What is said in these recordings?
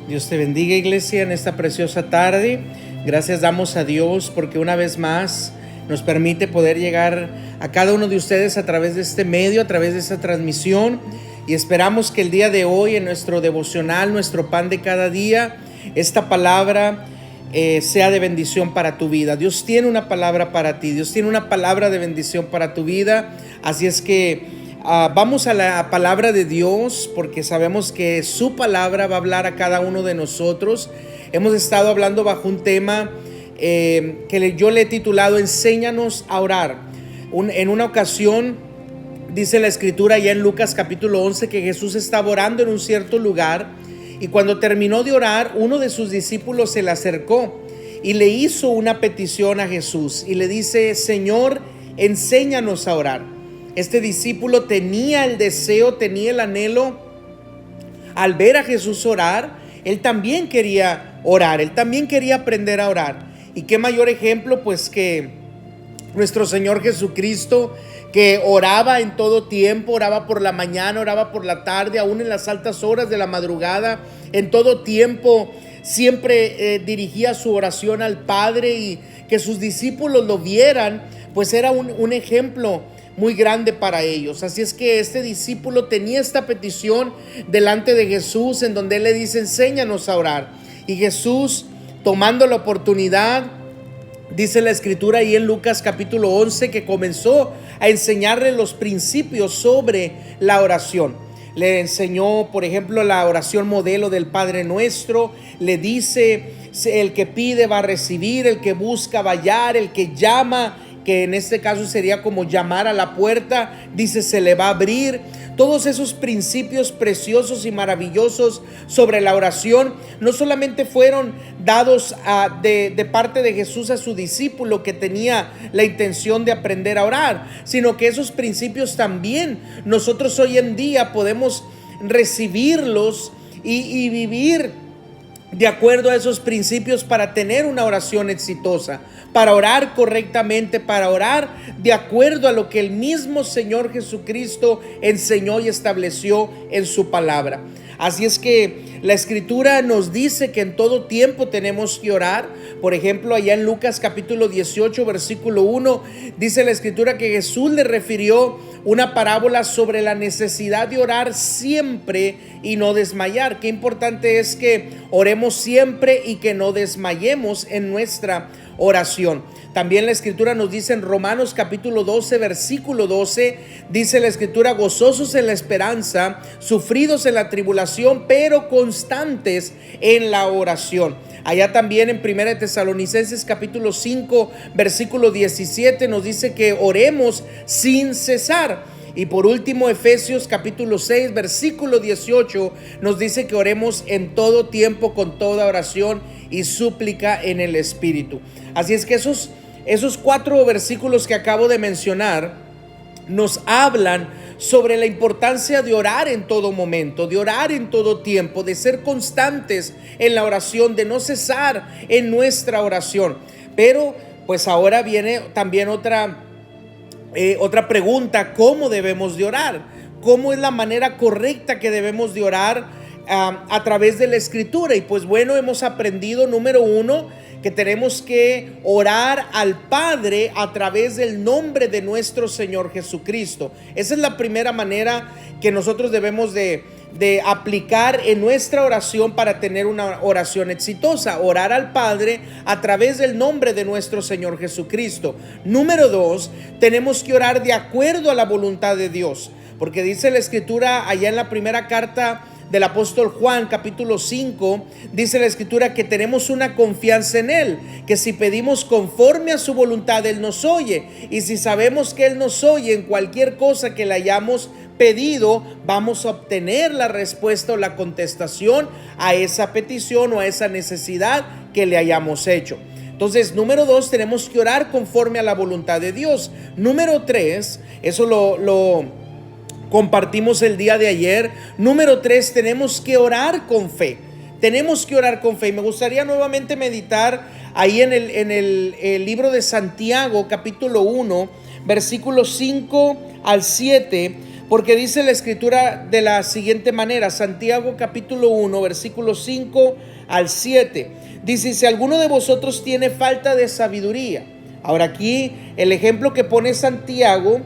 Dios te bendiga, iglesia, en esta preciosa tarde. Gracias damos a Dios porque una vez más nos permite poder llegar a cada uno de ustedes a través de este medio, a través de esta transmisión. Y esperamos que el día de hoy, en nuestro devocional, nuestro pan de cada día, esta palabra sea de bendición para tu vida. Dios tiene una palabra para ti, Dios tiene una palabra de bendición para tu vida. Así es que vamos a la palabra de Dios, porque sabemos que su palabra va a hablar a cada uno de nosotros. Hemos estado hablando bajo un tema que yo le he titulado Enséñanos a orar. En una ocasión dice la escritura ya en Lucas capítulo 11 que Jesús estaba orando en un cierto lugar, y cuando terminó de orar, uno de sus discípulos se le acercó y le hizo una petición a Jesús y le dice: Señor, enséñanos a orar. Este discípulo tenía el deseo, tenía el anhelo. Al ver a Jesús orar, él también quería orar, él también quería aprender a orar. Y qué mayor ejemplo pues que nuestro Señor Jesucristo, que oraba en todo tiempo, oraba por la mañana, oraba por la tarde, aún en las altas horas de la madrugada, en todo tiempo siempre dirigía su oración al Padre, y que sus discípulos lo vieran, pues era un ejemplo muy grande para ellos. Así es que este discípulo tenía esta petición delante de Jesús, en donde él le dice: enséñanos a orar. Y Jesús, tomando la oportunidad, dice la escritura ahí en Lucas capítulo 11 que comenzó a enseñarle los principios sobre la oración. Le enseñó, por ejemplo, la oración modelo del Padre Nuestro. Le dice: el que pide va a recibir, el que busca va a hallar, el que llama, que en este caso sería como llamar a la puerta, dice, se le va a abrir. Todos esos principios preciosos y maravillosos sobre la oración no solamente fueron dados de parte de Jesús a su discípulo que tenía la intención de aprender a orar, sino que esos principios también nosotros hoy en día podemos recibirlos y vivir de acuerdo a esos principios para tener una oración exitosa, para orar correctamente, para orar de acuerdo a lo que el mismo Señor Jesucristo enseñó y estableció en su palabra. Así es que la escritura nos dice que en todo tiempo tenemos que orar. Por ejemplo, allá en Lucas capítulo 18 versículo 1 dice la escritura que Jesús le refirió una parábola sobre la necesidad de orar siempre y no desmayar. Qué importante es que oremos siempre y que no desmayemos en nuestra oración. También la escritura nos dice en Romanos capítulo 12 versículo 12, dice la escritura: gozosos en la esperanza, sufridos en la tribulación, pero constantes en la oración. Allá también en 1 Tesalonicenses capítulo 5 versículo 17 nos dice que oremos sin cesar. Y por último, Efesios capítulo 6 versículo 18 nos dice que oremos en todo tiempo con toda oración y súplica en el Espíritu. Así es que esos 4 versículos que acabo de mencionar nos hablan sobre la importancia de orar en todo momento, de orar en todo tiempo, de ser constantes en la oración, de no cesar en nuestra oración. Pero pues ahora viene también otra pregunta: ¿cómo debemos de orar? ¿Cómo es la manera correcta que debemos de orar a través de la escritura? Y pues bueno, hemos aprendido, número 1, que tenemos que orar al Padre a través del nombre de nuestro Señor Jesucristo. Esa es la primera manera que nosotros debemos de aplicar en nuestra oración para tener una oración exitosa: orar al Padre a través del nombre de nuestro Señor Jesucristo. Número 2, tenemos que orar de acuerdo a la voluntad de Dios, porque dice la escritura allá en la primera carta del apóstol Juan capítulo 5, dice la escritura que tenemos una confianza en Él, que si pedimos conforme a su voluntad, Él nos oye, y si sabemos que Él nos oye en cualquier cosa que le hayamos pedido, vamos a obtener la respuesta o la contestación a esa petición o a esa necesidad que le hayamos hecho. Entonces, número 2, tenemos que orar conforme a la voluntad de Dios. Número 3, eso lo compartimos el día de ayer. Número 3, tenemos que orar con fe. Tenemos que orar con fe. Y me gustaría nuevamente meditar ahí en el libro de Santiago, capítulo 1, versículos 5 al 7, porque dice la escritura de la siguiente manera. Santiago capítulo 1, versículos 5 al 7. Dice: si alguno de vosotros tiene falta de sabiduría. Ahora aquí el ejemplo que pone Santiago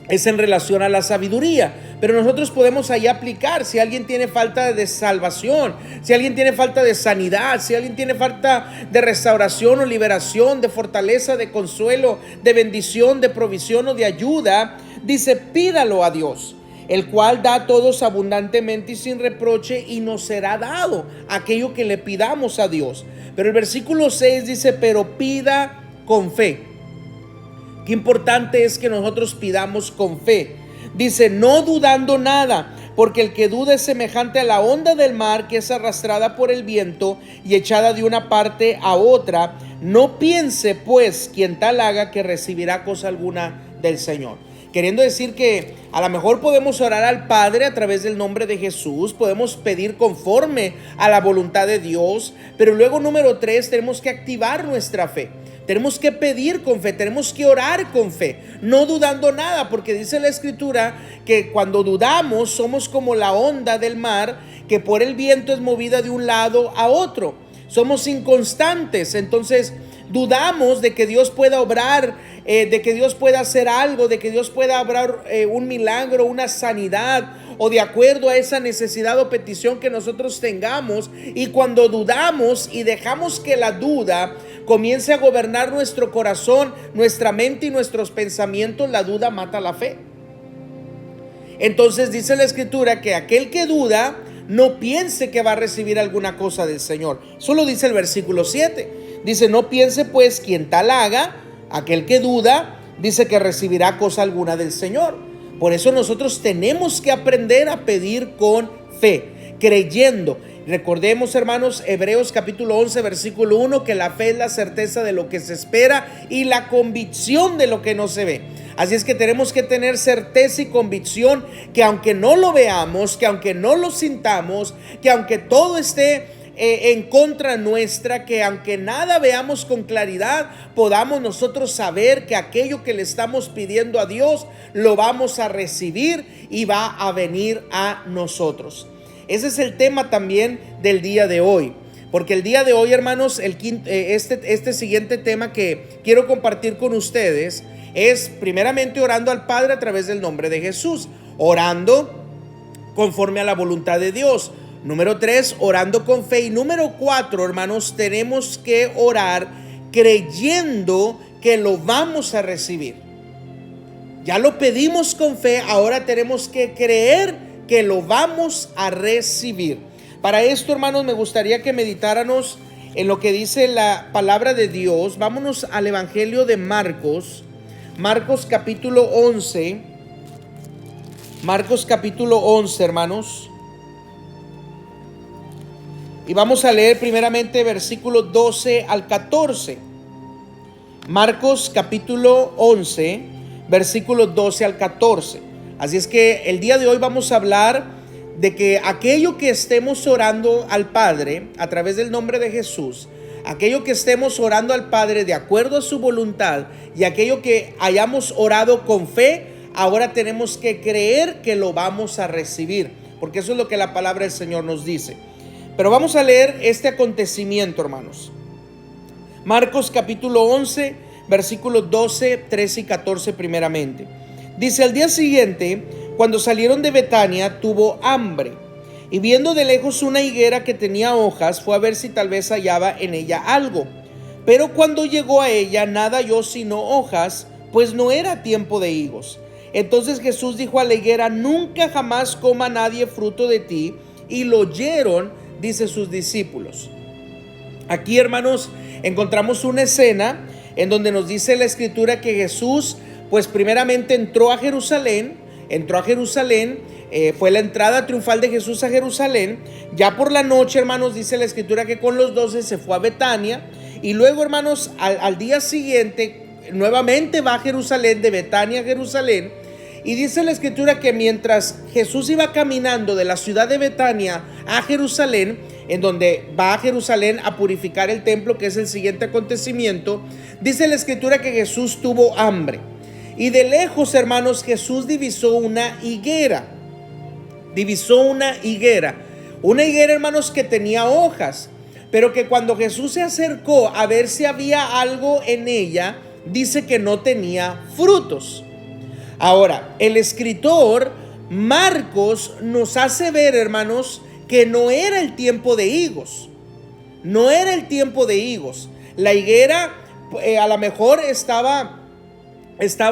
es en relación a la sabiduría, pero nosotros podemos ahí aplicar si alguien tiene falta de salvación, si alguien tiene falta de sanidad, si alguien tiene falta de restauración o liberación, de fortaleza, de consuelo, de bendición, de provisión o de ayuda. Dice: pídalo a Dios, el cual da a todos abundantemente y sin reproche, y nos será dado aquello que le pidamos a Dios. Pero el versículo 6 dice: pero pida con fe. Qué importante es que nosotros pidamos con fe. Dice: no dudando nada, porque el que duda es semejante a la onda del mar, que es arrastrada por el viento y echada de una parte a otra. No piense pues quien tal haga que recibirá cosa alguna del Señor. Queriendo decir que a lo mejor podemos orar al Padre a través del nombre de Jesús, podemos pedir conforme a la voluntad de Dios, pero luego, número 3, tenemos que activar nuestra fe. Tenemos que pedir con fe, tenemos que orar con fe, no dudando nada, porque dice la escritura que cuando dudamos somos como la onda del mar, que por el viento es movida de un lado a otro. Somos inconstantes, entonces dudamos de que Dios pueda obrar, de que Dios pueda hacer algo, de que Dios pueda obrar un milagro, una sanidad, o de acuerdo a esa necesidad o petición que nosotros tengamos. Y cuando dudamos y dejamos que la duda comience a gobernar nuestro corazón, nuestra mente y nuestros pensamientos, la duda mata la fe. Entonces dice la escritura que aquel que duda no piense que va a recibir alguna cosa del Señor. Solo dice el versículo 7. Dice: no piense pues quien tal haga, aquel que duda, dice que recibirá cosa alguna del Señor. Por eso nosotros tenemos que aprender a pedir con fe, creyendo. Recordemos, hermanos, Hebreos capítulo 11, versículo 1, que la fe es la certeza de lo que se espera y la convicción de lo que no se ve. Así es que tenemos que tener certeza y convicción que aunque no lo veamos, que aunque no lo sintamos, que aunque todo esté en contra nuestra, que aunque nada veamos con claridad, podamos nosotros saber que aquello que le estamos pidiendo a Dios lo vamos a recibir y va a venir a nosotros. Ese es el tema también del día de hoy, porque el día de hoy, hermanos, este siguiente tema que quiero compartir con ustedes es primeramente orando al Padre a través del nombre de Jesús, orando conforme a la voluntad de Dios. Número 3, orando con fe. Y número 4, hermanos, tenemos que orar creyendo que lo vamos a recibir. Ya lo pedimos con fe, ahora tenemos que creer que lo vamos a recibir. Para esto, hermanos, me gustaría que meditáramos en lo que dice la palabra de Dios. Vámonos al Evangelio de Marcos, Marcos capítulo 11. Marcos capítulo 11, hermanos. Y vamos a leer primeramente versículos 12 al 14. Marcos capítulo 11, versículos 12 al 14. Así es que el día de hoy vamos a hablar de que aquello que estemos orando al Padre a través del nombre de Jesús, aquello que estemos orando al Padre de acuerdo a su voluntad, y aquello que hayamos orado con fe, ahora tenemos que creer que lo vamos a recibir, porque eso es lo que la palabra del Señor nos dice. Pero vamos a leer este acontecimiento, hermanos. Marcos capítulo 11, versículos 12, 13 y 14 primeramente. Dice: al día siguiente, cuando salieron de Betania, tuvo hambre, y viendo de lejos una higuera que tenía hojas, fue a ver si tal vez hallaba en ella algo. Pero cuando llegó a ella, nada halló sino hojas, pues no era tiempo de higos. Entonces Jesús dijo a la higuera: nunca jamás coma nadie fruto de ti. Y lo oyeron, dice, sus discípulos. Aquí, hermanos, encontramos una escena en donde nos dice la escritura que Jesús, pues primeramente entró a Jerusalén, fue la entrada triunfal de Jesús a Jerusalén. Ya por la noche, hermanos, dice la escritura que con los 12 se fue a Betania, y luego, hermanos, al día siguiente nuevamente va a Jerusalén, de Betania a Jerusalén. Y dice la escritura que mientras Jesús iba caminando de la ciudad de Betania a Jerusalén, en donde va a Jerusalén a purificar el templo, que es el siguiente acontecimiento, dice la escritura que Jesús tuvo hambre. Y de lejos, hermanos, Jesús divisó una higuera. Una higuera, hermanos, que tenía hojas, pero que cuando Jesús se acercó a ver si había algo en ella, dice que no tenía frutos. Ahora, el escritor Marcos nos hace ver, hermanos, que no era el tiempo de higos. No era el tiempo de higos. La higuera a lo mejor estaba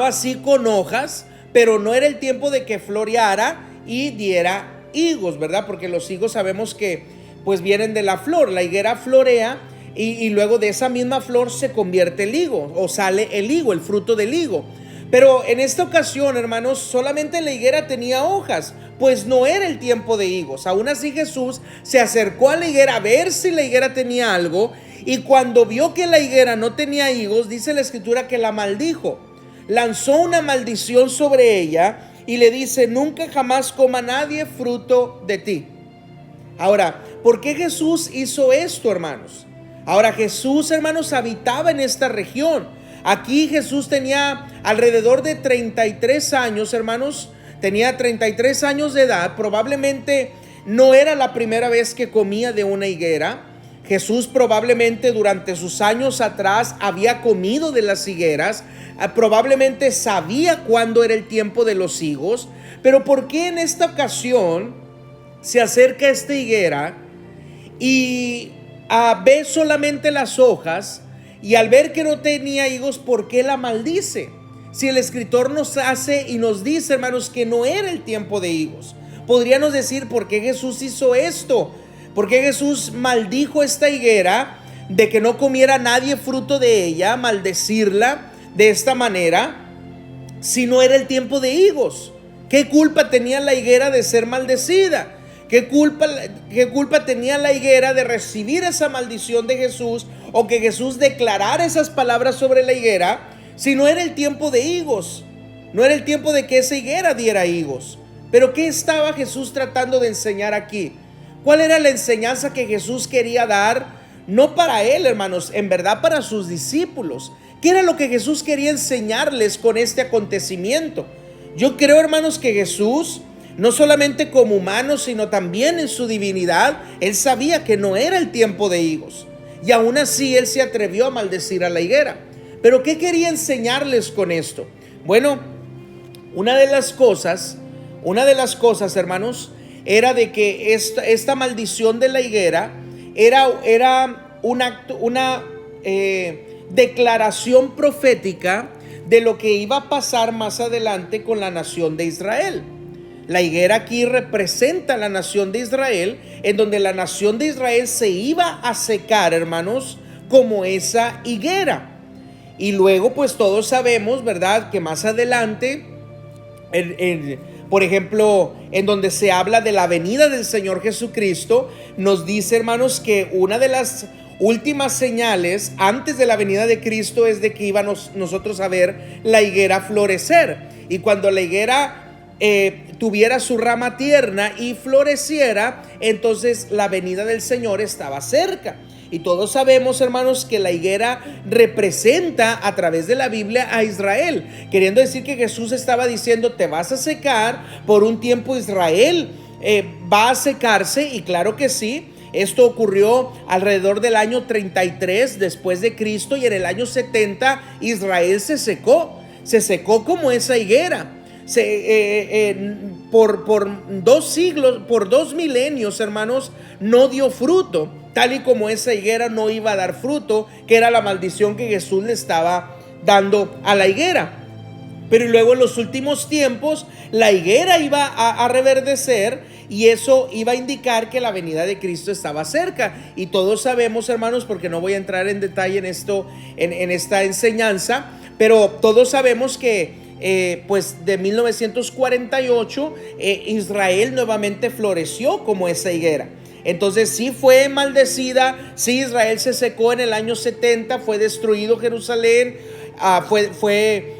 así con hojas, pero no era el tiempo de que floreara y diera higos, ¿verdad? Porque los higos sabemos que pues vienen de la flor. La higuera florea y luego de esa misma flor se convierte el higo, o sale el higo, el fruto del higo. Pero en esta ocasión, hermanos, solamente la higuera tenía hojas, pues no era el tiempo de higos. Aún así Jesús se acercó a la higuera a ver si la higuera tenía algo, y cuando vio que la higuera no tenía higos, dice la escritura que la maldijo. Lanzó una maldición sobre ella y le dice: nunca jamás coma nadie fruto de ti. Ahora, ¿por qué Jesús hizo esto, hermanos? Ahora, Jesús, hermanos, habitaba en esta región. Aquí Jesús tenía alrededor de 33 años, hermanos. Tenía 33 años de edad. Probablemente no era la primera vez que comía de una higuera. Jesús probablemente durante sus años atrás había comido de las higueras. Probablemente sabía cuándo era el tiempo de los higos. Pero ¿por qué en esta ocasión se acerca a esta higuera y ve solamente las hojas? Y al ver que no tenía higos, ¿por qué la maldice? Si el escritor nos hace y nos dice, hermanos, que no era el tiempo de higos. Podríamos decir, ¿por qué Jesús hizo esto? ¿Por qué Jesús maldijo esta higuera de que no comiera nadie fruto de ella? Maldecirla de esta manera si no era el tiempo de higos. ¿Qué culpa tenía la higuera de ser maldecida? ¿Qué culpa tenía la higuera de recibir esa maldición de Jesús, o que Jesús declarara esas palabras sobre la higuera, si no era el tiempo de higos? No era el tiempo de que esa higuera diera higos. Pero ¿qué estaba Jesús tratando de enseñar aquí? ¿Cuál era la enseñanza que Jesús quería dar? No para él, hermanos, en verdad para sus discípulos. ¿Qué era lo que Jesús quería enseñarles con este acontecimiento? Yo creo, hermanos, que Jesús, no solamente como humano, sino también en su divinidad, él sabía que no era el tiempo de higos. Y aún así él se atrevió a maldecir a la higuera. Pero ¿qué quería enseñarles con esto? Bueno, una de las cosas, hermanos, era de que esta maldición de la higuera era un acto, una declaración profética de lo que iba a pasar más adelante con la nación de Israel. La higuera aquí representa a la nación de Israel, en donde la nación de Israel se iba a secar, hermanos, como esa higuera. Y luego pues todos sabemos, ¿verdad?, que más adelante, por ejemplo, en donde se habla de la venida del Señor Jesucristo, nos dice, hermanos, que una de las últimas señales antes de la venida de Cristo es de que íbamos nosotros a ver la higuera florecer. Y cuando la higuera tuviera su rama tierna y floreciera, entonces la venida del Señor estaba cerca. Y todos sabemos, hermanos, que la higuera representa a través de la Biblia a Israel, queriendo decir que Jesús estaba diciendo: te vas a secar por un tiempo, Israel va a secarse. Y claro que sí, esto ocurrió alrededor del año 33 después de Cristo, y en el año 70 Israel se secó como esa higuera. Por 2 siglos, por 2 milenios, hermanos, no dio fruto, tal y como esa higuera no iba a dar fruto, que era la maldición que Jesús le estaba dando a la higuera. Pero luego en los últimos tiempos la higuera iba a reverdecer, y eso iba a indicar que la venida de Cristo estaba cerca. Y todos sabemos, hermanos, porque no voy a entrar en detalle en esto, en esta enseñanza, pero todos sabemos que pues de 1948 Israel nuevamente floreció como esa higuera. Entonces sí fue maldecida, sí, Israel se secó en el año 70, fue destruido Jerusalén, fue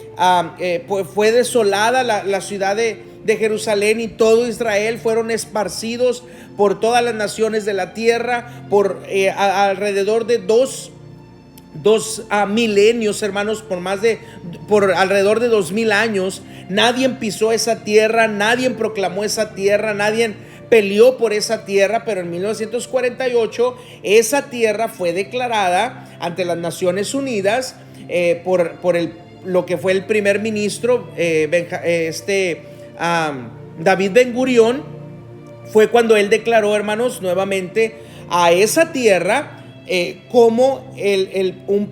desolada la ciudad de de Jerusalén y todo Israel fueron esparcidos por todas las naciones de la tierra por alrededor de dos milenios, hermanos, por alrededor de 2000 años. Nadie pisó esa tierra, nadie proclamó esa tierra, nadie peleó por esa tierra, pero en 1948 esa tierra fue declarada ante las Naciones Unidas por lo que fue el primer ministro David Ben Gurión. Fue cuando él declaró, hermanos, nuevamente a esa tierra como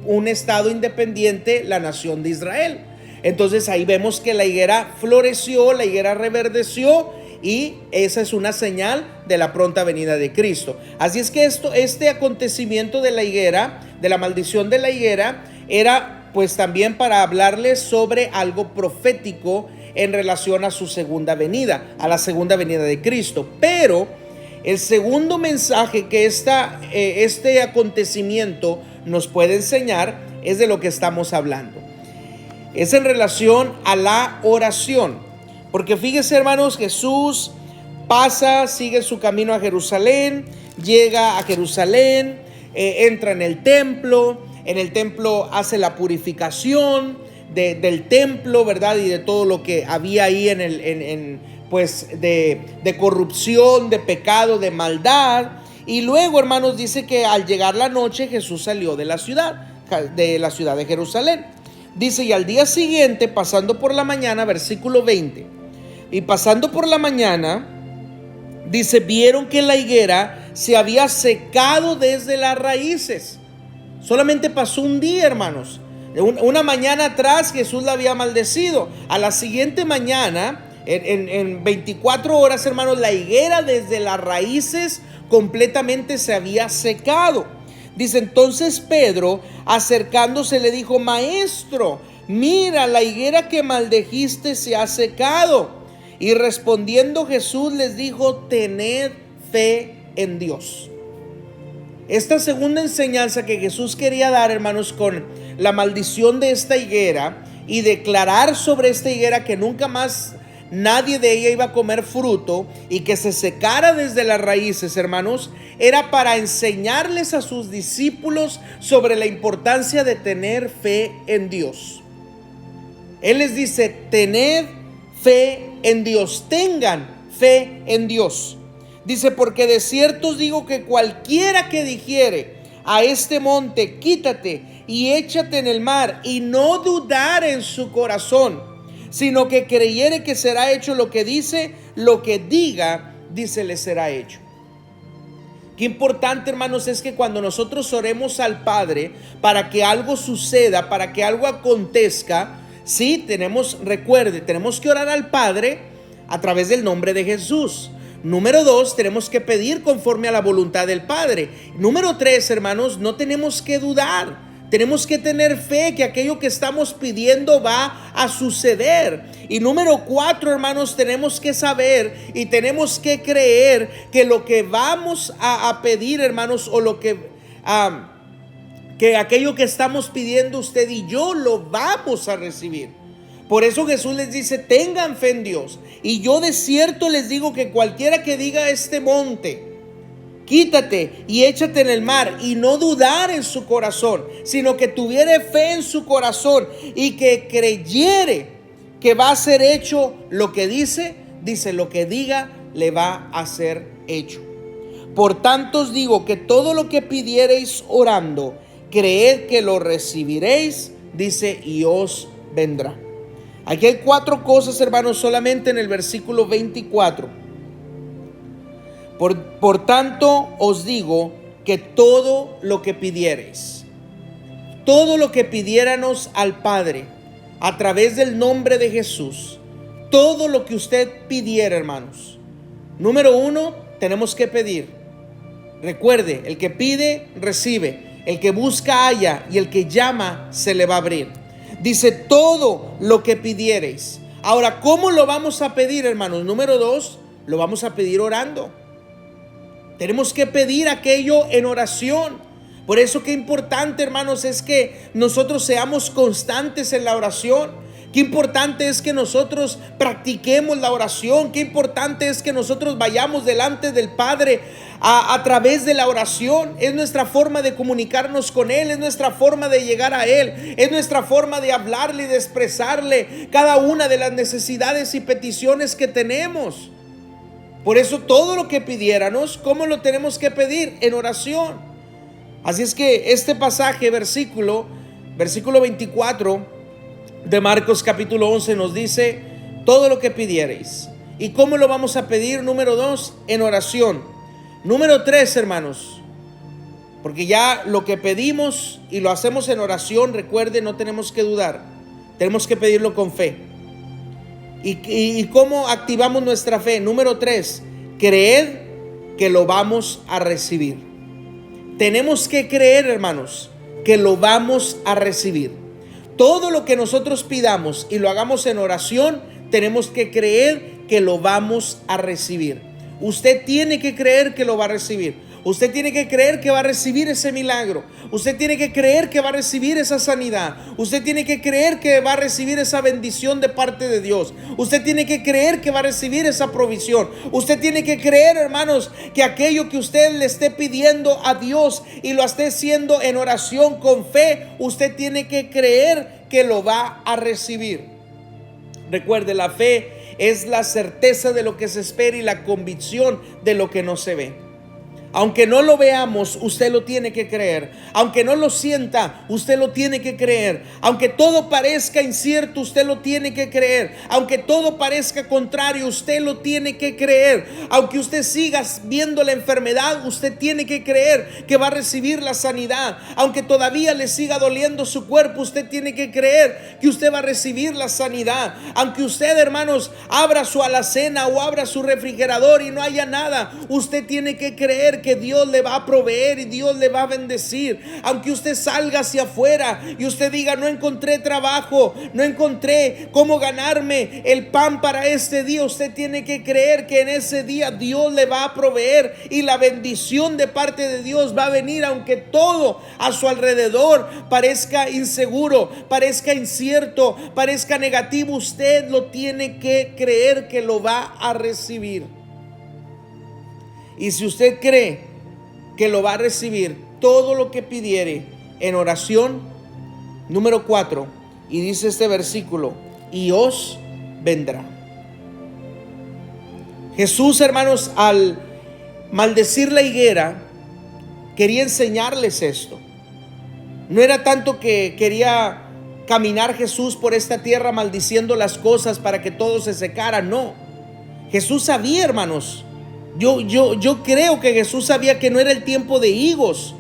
un estado independiente, la nación de Israel. Entonces ahí vemos que la higuera floreció, la higuera reverdeció, y esa es una señal de la pronta venida de Cristo. Así es que este acontecimiento de la higuera, de la maldición de la higuera, era pues también para hablarles sobre algo profético en relación a su segunda venida, a la segunda venida de Cristo. Pero el segundo mensaje que este acontecimiento nos puede enseñar es de lo que estamos hablando. Es en relación a la oración. Porque fíjese, hermanos, Jesús sigue su camino a Jerusalén, llega a Jerusalén, entra en el templo hace la purificación del templo, ¿verdad? Y de todo lo que había ahí de corrupción, de pecado, de maldad. Y luego, hermanos, dice que al llegar la noche Jesús salió de la ciudad de Jerusalén. Dice, y al día siguiente, pasando por la mañana, versículo 20, y pasando por la mañana, dice, vieron que la higuera se había secado desde las raíces. Solamente pasó un día, hermanos. Una mañana atrás Jesús la había maldecido. A la siguiente mañana, en 24 horas, hermanos, la higuera desde las raíces completamente se había secado. Dice, entonces Pedro, acercándose, le dijo, Maestro, mira, la higuera que maldijiste se ha secado. Y respondiendo Jesús les dijo, tened fe en Dios. Esta segunda enseñanza que Jesús quería dar, hermanos, con la maldición de esta higuera y declarar sobre esta higuera que nunca más nadie de ella iba a comer fruto y que se secara desde las raíces, hermanos, era para enseñarles a sus discípulos sobre la importancia de tener fe en Dios. Él les dice, tened fe en Dios, tengan fe en Dios. Dice, porque de cierto os digo que cualquiera que dijere a este monte, quítate y échate en el mar, y no dudar en su corazón, sino que creyere que será hecho lo que dice, lo que diga, dice, le será hecho. Qué importante, hermanos, es que cuando nosotros oremos al Padre para que algo suceda, para que algo acontezca, sí, tenemos que orar al Padre a través del nombre de Jesús. Número 2, tenemos que pedir conforme a la voluntad del Padre. Número 3, hermanos, no tenemos que dudar. Tenemos que tener fe que aquello que estamos pidiendo va a suceder. Y número 4, hermanos, tenemos que saber y tenemos que creer que lo que vamos a pedir, hermanos, o lo que aquello que estamos pidiendo usted y yo lo vamos a recibir. Por eso Jesús les dice, tengan fe en Dios. Y yo de cierto les digo que cualquiera que diga a este monte, quítate y échate en el mar, y no dudar en su corazón, sino que tuviere fe en su corazón y que creyere que va a ser hecho lo que dice, lo que diga le va a ser hecho. Por tanto os digo que todo lo que pidiereis orando, creed que lo recibiréis, dice, y os vendrá. Aquí hay 4 cosas, hermanos, solamente en el versículo 24. Por tanto os digo que todo lo que pidiereis, todo lo que pidiéramos al Padre a través del nombre de Jesús, todo lo que usted pidiera, hermanos. Número 1, tenemos que pedir. Recuerde, el que pide, recibe. El que busca, halla. Y el que llama, se le va a abrir. Dice, todo lo que pidiereis. Ahora, ¿cómo lo vamos a pedir, hermanos? Número 2, lo vamos a pedir orando. Tenemos que pedir aquello en oración. Por eso qué importante, hermanos, es que nosotros seamos constantes en la oración. Qué importante es que nosotros practiquemos la oración. Qué importante es que nosotros vayamos delante del Padre a través de la oración. Es nuestra forma de comunicarnos con Él, es nuestra forma de llegar a Él, es nuestra forma de hablarle y de expresarle cada una de las necesidades y peticiones que tenemos. Por eso todo lo que pidiéramos, ¿cómo lo tenemos que pedir? En oración. Así es que este pasaje, versículo 24 de Marcos capítulo 11 nos dice todo lo que pidiereis. ¿Y cómo lo vamos a pedir? Número 2, en oración. Número 3, hermanos, porque ya lo que pedimos y lo hacemos en oración, recuerde, no tenemos que dudar, tenemos que pedirlo con fe. ¿Y cómo activamos nuestra fe? Número 3, creed que lo vamos a recibir. Tenemos que creer, hermanos, que lo vamos a recibir. Todo lo que nosotros pidamos y lo hagamos en oración, tenemos que creer que lo vamos a recibir. Usted tiene que creer que lo va a recibir. Usted tiene que creer que va a recibir ese milagro. Usted tiene que creer que va a recibir esa sanidad. Usted tiene que creer que va a recibir esa bendición de parte de Dios. Usted tiene que creer que va a recibir esa provisión. Usted tiene que creer, hermanos, que aquello que usted le esté pidiendo a Dios y lo esté haciendo en oración con fe, usted tiene que creer que lo va a recibir. Recuerde, la fe es la certeza de lo que se espera y la convicción de lo que no se ve. Aunque no lo veamos, usted lo tiene que creer. Aunque no lo sienta, usted lo tiene que creer. Aunque todo parezca incierto, usted lo tiene que creer. Aunque todo parezca contrario, usted lo tiene que creer. Aunque usted siga viendo la enfermedad, usted tiene que creer que va a recibir la sanidad. Aunque todavía le siga doliendo su cuerpo, usted tiene que creer que usted va a recibir la sanidad. Aunque usted, hermanos, abra su alacena o abra su refrigerador y no haya nada, usted tiene que creer que Dios le va a proveer y Dios le va a bendecir. Aunque usted salga hacia afuera y usted diga: no encontré trabajo, no encontré cómo ganarme el pan para este día, usted tiene que creer que en ese día Dios le va a proveer y la bendición de parte de Dios va a venir. Aunque todo a su alrededor parezca inseguro, parezca incierto, parezca negativo, usted lo tiene que creer que lo va a recibir. Y si usted cree que lo va a recibir, todo lo que pidiere en oración, número 4, y dice este versículo: y os vendrá. Jesús, hermanos, al maldecir la higuera, quería enseñarles esto. No era tanto que quería caminar Jesús por esta tierra maldiciendo las cosas para que todo se secara, no. Jesús sabía, hermanos, Yo creo que Jesús sabía que no era el tiempo de higos.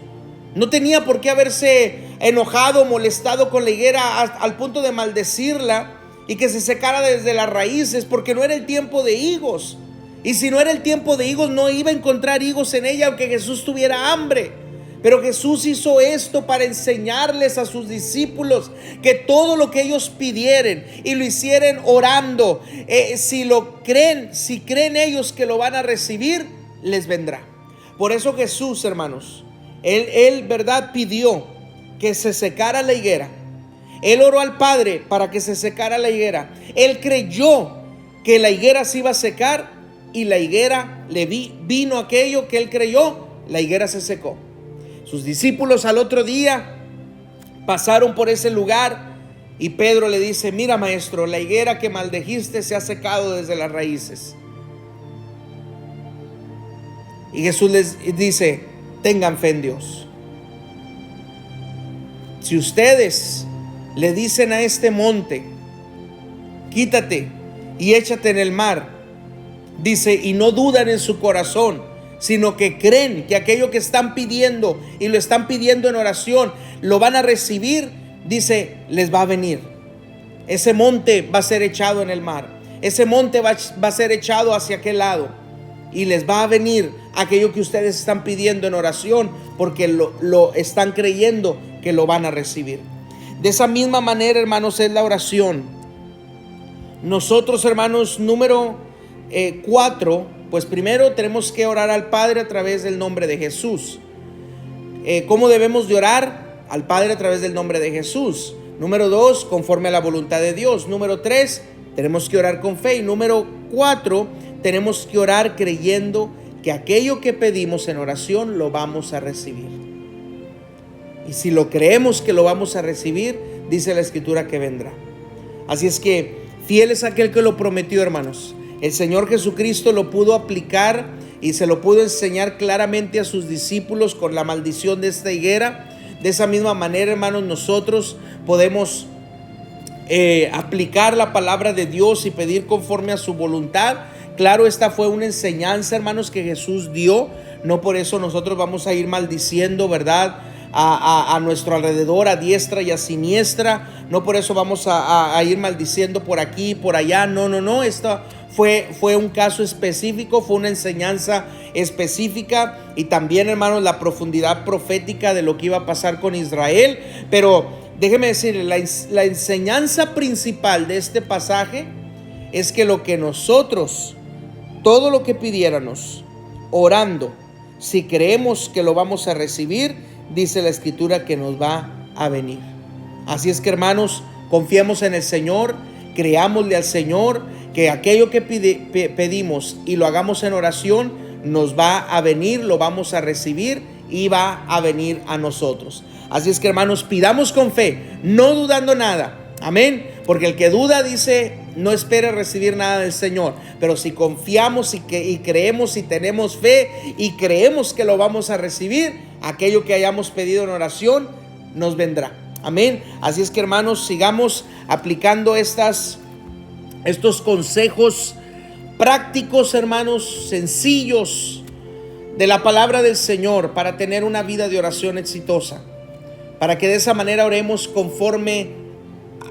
No tenía por qué haberse enojado, molestado con la higuera al punto de maldecirla y que se secara desde las raíces, porque no era el tiempo de higos. Y si no era el tiempo de higos, no iba a encontrar higos en ella aunque Jesús tuviera hambre. Pero Jesús hizo esto para enseñarles a sus discípulos que todo lo que ellos pidieren y lo hicieren orando, si creen ellos que lo van a recibir, les vendrá. Por eso Jesús, hermanos, él verdad, pidió que se secara la higuera. Él oró al Padre para que se secara la higuera. Él creyó que la higuera se iba a secar y la higuera vino aquello que él creyó, la higuera se secó. Sus discípulos al otro día pasaron por ese lugar y Pedro le dice: mira, maestro, la higuera que maldijiste se ha secado desde las raíces. Y Jesús les dice: tengan fe en Dios. Si ustedes le dicen a este monte: quítate y échate en el mar, dice, y no dudan en su corazón, sino que creen que aquello que están pidiendo y lo están pidiendo en oración, lo van a recibir, dice, les va a venir. Ese monte va a ser echado en el mar. Ese monte va a ser echado hacia aquel lado. Y les va a venir aquello que ustedes están pidiendo en oración, porque lo están creyendo que lo van a recibir. De esa misma manera, hermanos, es la oración. Nosotros, hermanos, número 4, pues primero tenemos que orar al Padre a través del nombre de Jesús. ¿Cómo debemos de orar al Padre a través del nombre de Jesús? Número 2, conforme a la voluntad de Dios. Número 3, tenemos que orar con fe. Y número 4, tenemos que orar creyendo que aquello que pedimos en oración lo vamos a recibir. Y si lo creemos que lo vamos a recibir, dice la Escritura que vendrá. Así es que fiel es aquel que lo prometió, hermanos. El Señor Jesucristo lo pudo aplicar y se lo pudo enseñar claramente a sus discípulos con la maldición de esta higuera. De esa misma manera, hermanos, nosotros podemos aplicar la palabra de Dios y pedir conforme a su voluntad. Claro, esta fue una enseñanza, hermanos, que Jesús dio. No por eso nosotros vamos a ir maldiciendo, ¿verdad?, a nuestro alrededor, a diestra y a siniestra. No por eso vamos a ir maldiciendo por aquí y por allá. No. Esto fue un caso específico, fue una enseñanza específica, y también, hermanos, la profundidad profética de lo que iba a pasar con Israel. Pero déjeme decirle, la enseñanza principal de este pasaje es que lo que nosotros, todo lo que pidiéramos orando, si creemos que lo vamos a recibir, dice la Escritura que nos va a venir. Así es que, hermanos, confiemos en el Señor, creámosle al Señor, que aquello que pedimos y lo hagamos en oración, nos va a venir, lo vamos a recibir y va a venir a nosotros. Así es que, hermanos, pidamos con fe, no dudando nada. Amén. Porque el que duda, dice, no espere recibir nada del Señor. Pero si confiamos y creemos y tenemos fe y creemos que lo vamos a recibir, aquello que hayamos pedido en oración nos vendrá. Amén. Así es que, hermanos, sigamos aplicando estos consejos prácticos, hermanos, sencillos de la palabra del Señor para tener una vida de oración exitosa. Para que de esa manera oremos conforme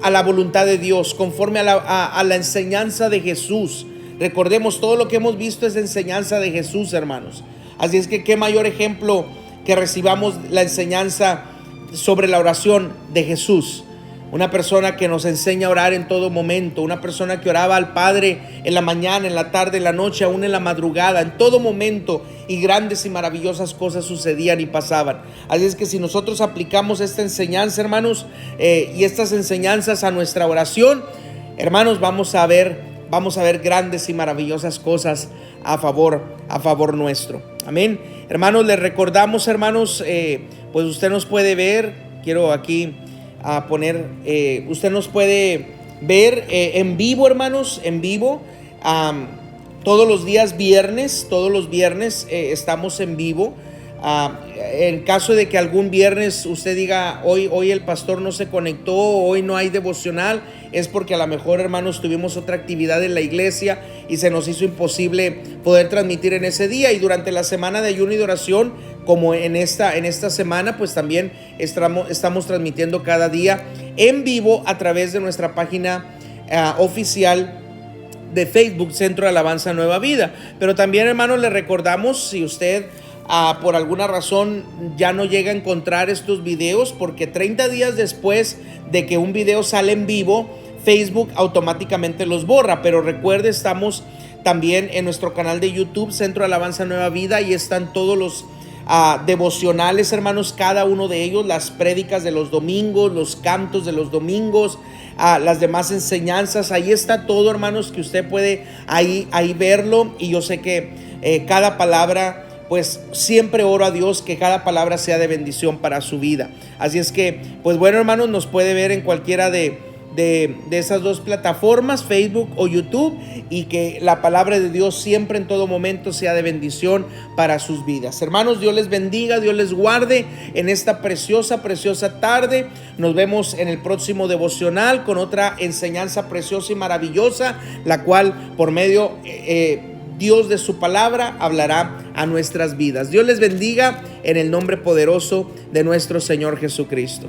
a la voluntad de Dios, conforme a la enseñanza de Jesús. Recordemos, todo lo que hemos visto es enseñanza de Jesús, hermanos. Así es que qué mayor ejemplo que recibamos la enseñanza sobre la oración de Jesús. Una persona que nos enseña a orar en todo momento, una persona que oraba al Padre en la mañana, en la tarde, en la noche, aún en la madrugada, en todo momento, y grandes y maravillosas cosas sucedían y pasaban. Así es que si nosotros aplicamos esta enseñanza, hermanos, y estas enseñanzas a nuestra oración, hermanos, vamos a ver grandes y maravillosas cosas a favor nuestro. Amén. Hermanos, les recordamos, hermanos, pues usted nos puede ver, quiero aquí a poner, usted nos puede ver en vivo, hermanos, en vivo, todos los días viernes, estamos en vivo. En caso de que algún viernes usted diga, hoy el pastor no se conectó, hoy no hay devocional, es porque a lo mejor, hermanos, tuvimos otra actividad en la iglesia y se nos hizo imposible poder transmitir en ese día. Y durante la semana de ayuno y de oración, como en esta semana, pues también estamos transmitiendo cada día en vivo a través de nuestra página oficial de Facebook, Centro de Alabanza Nueva Vida. Pero también, hermanos, le recordamos, si usted por alguna razón ya no llega a encontrar estos videos, porque 30 días después de que un video sale en vivo, Facebook automáticamente los borra. Pero recuerde, estamos también en nuestro canal de YouTube, Centro de Alabanza Nueva Vida, y están todos los devocionales, hermanos, cada uno de ellos, las prédicas de los domingos, los cantos de los domingos, las demás enseñanzas. Ahí está todo, hermanos, que usted puede ahí verlo. Y yo sé que cada palabra, pues siempre oro a Dios que cada palabra sea de bendición para su vida. Así es que, pues bueno, hermanos, nos puede ver en cualquiera de esas dos plataformas, Facebook o YouTube, y que la palabra de Dios siempre, en todo momento, sea de bendición para sus vidas. Hermanos, Dios les bendiga, Dios les guarde en esta preciosa tarde. Nos vemos en el próximo devocional con otra enseñanza preciosa y maravillosa, la cual por medio Dios de su palabra hablará a nuestras vidas. Dios les bendiga en el nombre poderoso de nuestro Señor Jesucristo.